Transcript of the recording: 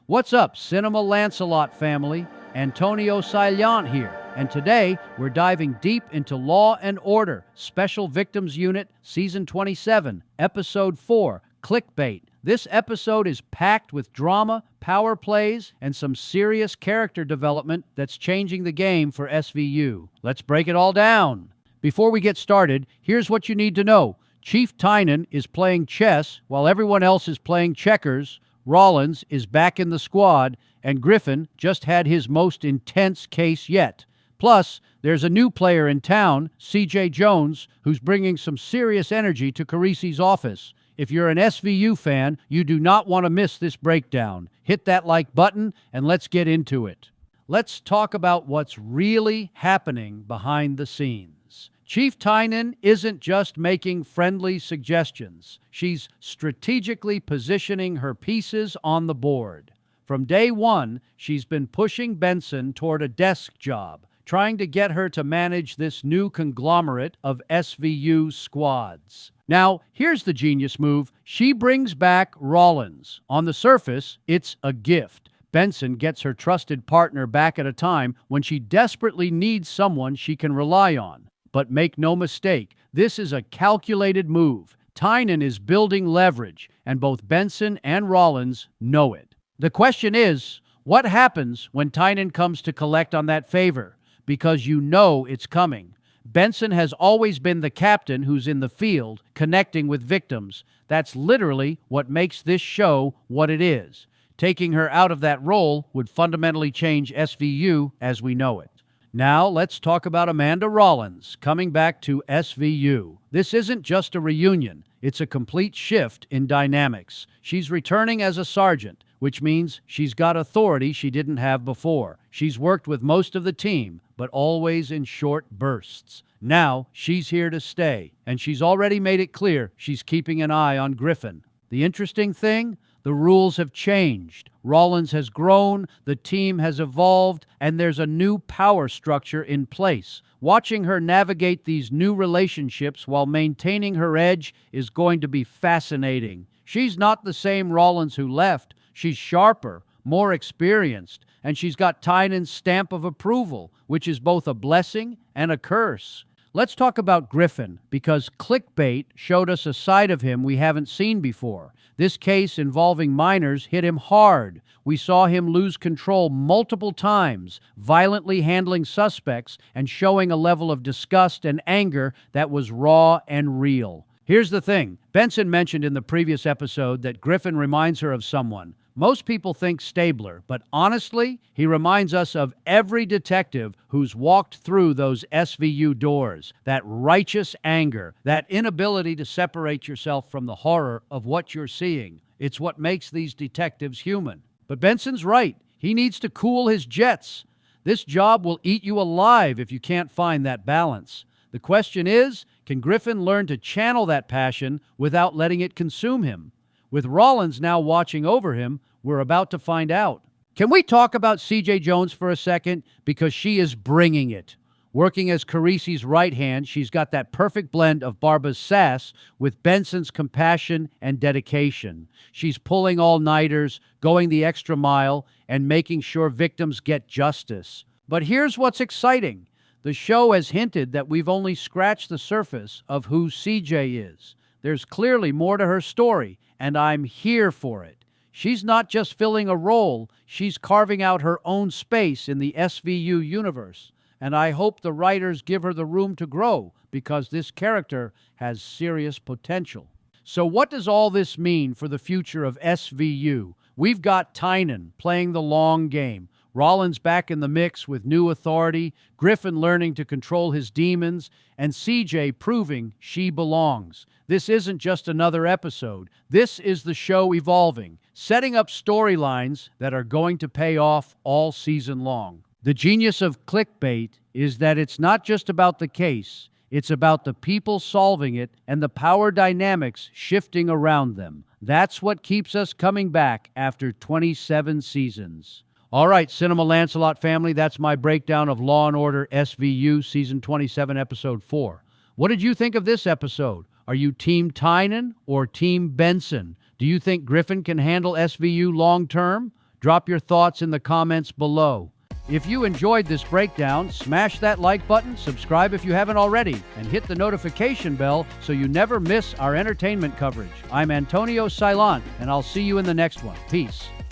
What's up, Cinema Lancelot family? Antonio Saillant here, and today we're diving deep into Law and Order, Special Victims Unit, Season 27, Episode 4, Clickbait. This episode is packed with drama, power plays, and some serious character development that's changing the game for SVU. Let's break it all down. Before we get started, here's what you need to know. Chief Tynan is playing chess while everyone else is playing checkers. Rollins is back in the squad, and Griffin just had his most intense case yet. Plus, there's a new player in town, CJ Jones, who's bringing some serious energy to Carisi's office. If you're an SVU fan, you do not want to miss this breakdown. Hit that like button, and let's get into it. Let's talk about what's really happening behind the scenes. Chief Tynan isn't just making friendly suggestions. She's strategically positioning her pieces on the board. From day one, she's been pushing Benson toward a desk job, trying to get her to manage this new conglomerate of SVU squads. Now, here's the genius move. She brings back Rollins. On the surface, it's a gift. Benson gets her trusted partner back at a time when she desperately needs someone she can rely on. But make no mistake, this is a calculated move. Tynan is building leverage, and both Benson and Rollins know it. The question is, what happens when Tynan comes to collect on that favor? Because you know it's coming. Benson has always been the captain who's in the field, connecting with victims. That's literally what makes this show what it is. Taking her out of that role would fundamentally change SVU as we know it. Now, let's talk about Amanda Rollins coming back to SVU. This isn't just a reunion. It's a complete shift in dynamics. She's returning as a sergeant, which means she's got authority she didn't have before. She's worked with most of the team, but always in short bursts. Now, she's here to stay, and she's already made it clear she's keeping an eye on Griffin. The interesting thing? The rules have changed. Rollins has grown, the team has evolved, and there's a new power structure in place. Watching her navigate these new relationships while maintaining her edge is going to be fascinating. She's not the same Rollins who left. She's sharper, more experienced, and she's got Tynan's stamp of approval, which is both a blessing and a curse. Let's talk about Griffin, because Clickbait showed us a side of him we haven't seen before. This case involving minors hit him hard. We saw him lose control multiple times, violently handling suspects and showing a level of disgust and anger that was raw and real. Here's the thing. Benson mentioned in the previous episode that Griffin reminds her of someone. Most people think Stabler, but honestly, he reminds us of every detective who's walked through those SVU doors. That righteous anger, that inability to separate yourself from the horror of what you're seeing. It's what makes these detectives human. But Benson's right. He needs to cool his jets. This job will eat you alive if you can't find that balance. The question is, can Griffin learn to channel that passion without letting it consume him? With Rollins now watching over him, we're about to find out. Can we talk about CJ Jones for a second? Because she is bringing it. Working as Carisi's right hand, she's got that perfect blend of Barbara's sass with Benson's compassion and dedication. She's pulling all-nighters, going the extra mile, and making sure victims get justice. But here's what's exciting. The show has hinted that we've only scratched the surface of who CJ is. There's clearly more to her story, and I'm here for it. She's not just filling a role, she's carving out her own space in the SVU universe. And I hope the writers give her the room to grow, because this character has serious potential. So what does all this mean for the future of SVU? We've got Tynan playing the long game. Rollins back in the mix with new authority, Griffin learning to control his demons, and CJ proving she belongs. This isn't just another episode. This is the show evolving, setting up storylines that are going to pay off all season long. The genius of Clickbait is that it's not just about the case, it's about the people solving it and the power dynamics shifting around them. That's what keeps us coming back after 27 seasons. All right, Cinema Lancelot family, that's my breakdown of Law & Order SVU Season 27, Episode 4. What did you think of this episode? Are you Team Tynan or Team Benson? Do you think Griffin can handle SVU long-term? Drop your thoughts in the comments below. If you enjoyed this breakdown, smash that like button, subscribe if you haven't already, and hit the notification bell so you never miss our entertainment coverage. I'm Antonio Saillant, and I'll see you in the next one. Peace.